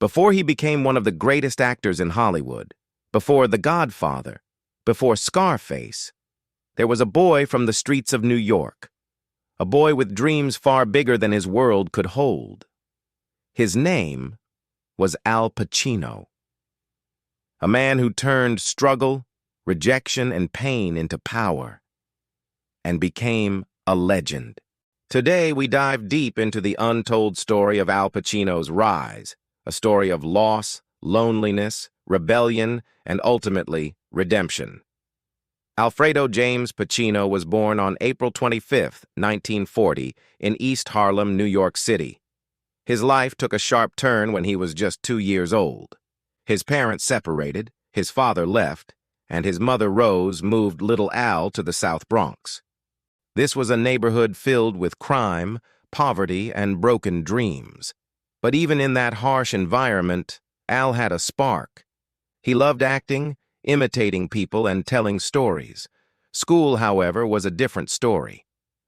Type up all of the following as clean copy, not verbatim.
Before he became one of the greatest actors in Hollywood, before The Godfather, before Scarface, there was a boy from the streets of New York, a boy with dreams far bigger than his world could hold. His name was Al Pacino, a man who turned struggle, rejection, and pain into power, and became a legend. Today, we dive deep into the untold story of Al Pacino's rise, a story of loss, loneliness, rebellion, and ultimately, redemption. Alfredo James Pacino was born on April 25, 1940, in East Harlem, New York City. His life took a sharp turn when he was just 2 years old. His parents separated, his father left, and his mother Rose moved little Al to the South Bronx. This was a neighborhood filled with crime, poverty, and broken dreams. But even in that harsh environment, Al had a spark. He loved acting, imitating people, and telling stories. School, however, was a different story.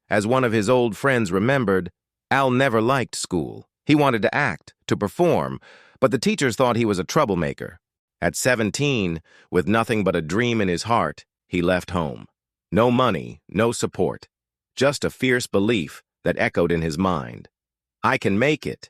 As one of his old friends remembered, Al never liked school. He wanted to act, to perform, but the teachers thought he was a troublemaker. At 17, with nothing but a dream in his heart, he left home. No money, no support, just a fierce belief that echoed in his mind. I can make it.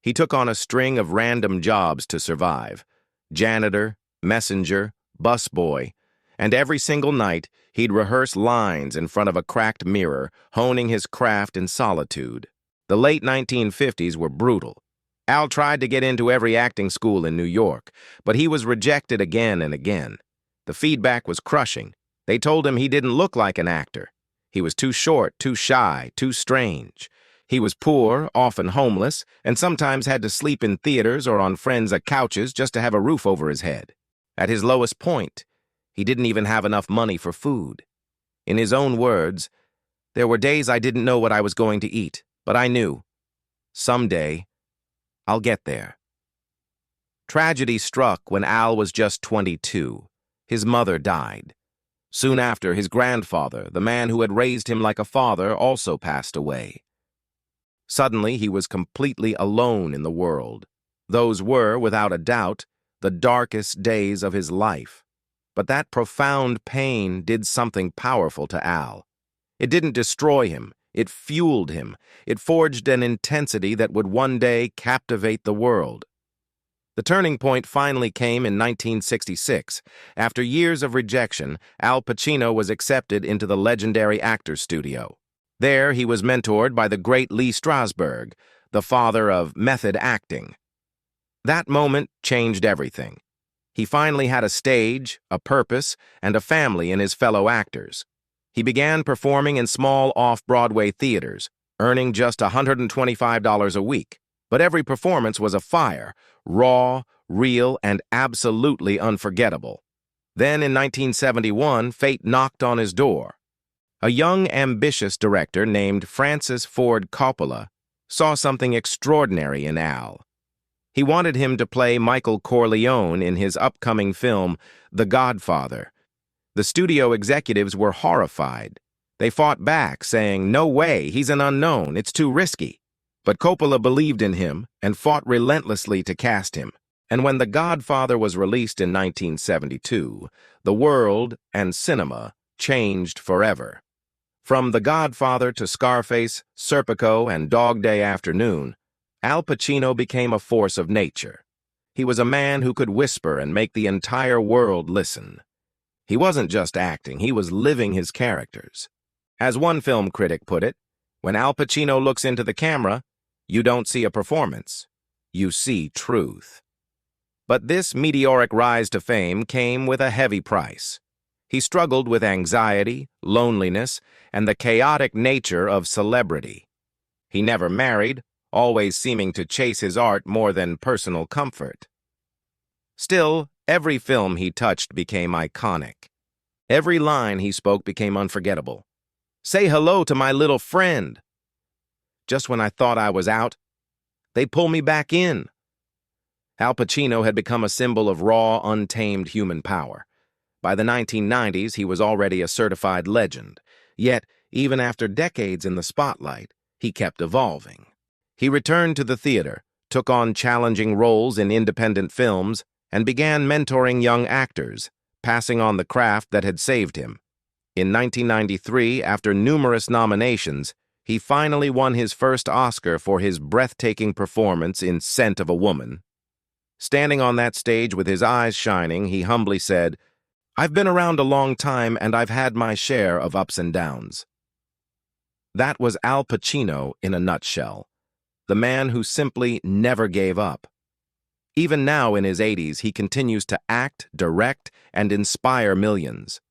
He took on a string of random jobs to survive: janitor, messenger, busboy, and every single night he'd rehearse lines in front of a cracked mirror, honing his craft in solitude. The late 1950s were brutal. Al tried to get into every acting school in New York, but he was rejected again and again. The feedback was crushing. They told him he didn't look like an actor. He was too short, too shy, too strange. He was poor, often homeless, and sometimes had to sleep in theaters or on friends' couches just to have a roof over his head. At his lowest point, he didn't even have enough money for food. In his own words, "There were days I didn't know what I was going to eat, but I knew. Someday, I'll get there." Tragedy struck when Al was just 22. His mother died. Soon after, his grandfather, the man who had raised him like a father, also passed away. Suddenly, he was completely alone in the world. Those were, without a doubt, the darkest days of his life. But that profound pain did something powerful to Al. It didn't destroy him. It fueled him. It forged an intensity that would one day captivate the world. The turning point finally came in 1966. After years of rejection, Al Pacino was accepted into the legendary Actors Studio. There, he was mentored by the great Lee Strasberg, the father of method acting. That moment changed everything. He finally had a stage, a purpose, and a family in his fellow actors. He began performing in small off-Broadway theaters, earning just $125 a week. But every performance was a fire, raw, real, and absolutely unforgettable. Then in 1971, fate knocked on his door. A young, ambitious director named Francis Ford Coppola saw something extraordinary in Al. He wanted him to play Michael Corleone in his upcoming film, The Godfather. The studio executives were horrified. They fought back, saying, "No way, he's an unknown, it's too risky." But Coppola believed in him and fought relentlessly to cast him. And when The Godfather was released in 1972, the world and cinema changed forever. From The Godfather to Scarface, Serpico, and Dog Day Afternoon, Al Pacino became a force of nature. He was a man who could whisper and make the entire world listen. He wasn't just acting, he was living his characters. As one film critic put it, when Al Pacino looks into the camera, you don't see a performance, you see truth. But this meteoric rise to fame came with a heavy price. He struggled with anxiety, loneliness, and the chaotic nature of celebrity. He never married, always seeming to chase his art more than personal comfort. Still, every film he touched became iconic. Every line he spoke became unforgettable. "Say hello to my little friend." Just when I thought I was out, they pull me back in. Al Pacino had become a symbol of raw, untamed human power. By the 1990s, he was already a certified legend. Yet, even after decades in the spotlight, he kept evolving. He returned to the theater, took on challenging roles in independent films, and began mentoring young actors, passing on the craft that had saved him. In 1993, after numerous nominations, he finally won his first Oscar for his breathtaking performance in Scent of a Woman. Standing on that stage with his eyes shining, he humbly said, "I've been around a long time and I've had my share of ups and downs." That was Al Pacino in a nutshell, the man who simply never gave up. Even now in his 80s, he continues to act, direct, and inspire millions.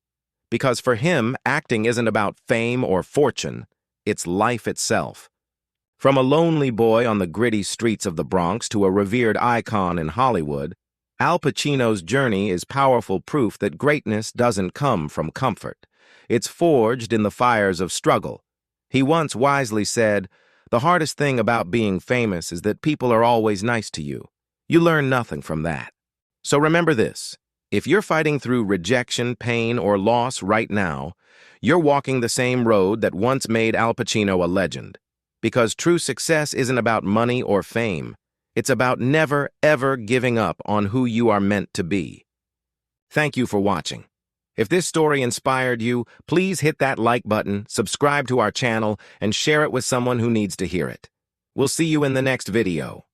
Because for him, acting isn't about fame or fortune, it's life itself. From a lonely boy on the gritty streets of the Bronx to a revered icon in Hollywood, Al Pacino's journey is powerful proof that greatness doesn't come from comfort. It's forged in the fires of struggle. He once wisely said, "The hardest thing about being famous is that people are always nice to you. You learn nothing from that." So remember this. If you're fighting through rejection, pain, or loss right now, you're walking the same road that once made Al Pacino a legend. Because true success isn't about money or fame. It's about never, ever giving up on who you are meant to be. Thank you for watching. If this story inspired you, please hit that like button, subscribe to our channel, and share it with someone who needs to hear it. We'll see you in the next video.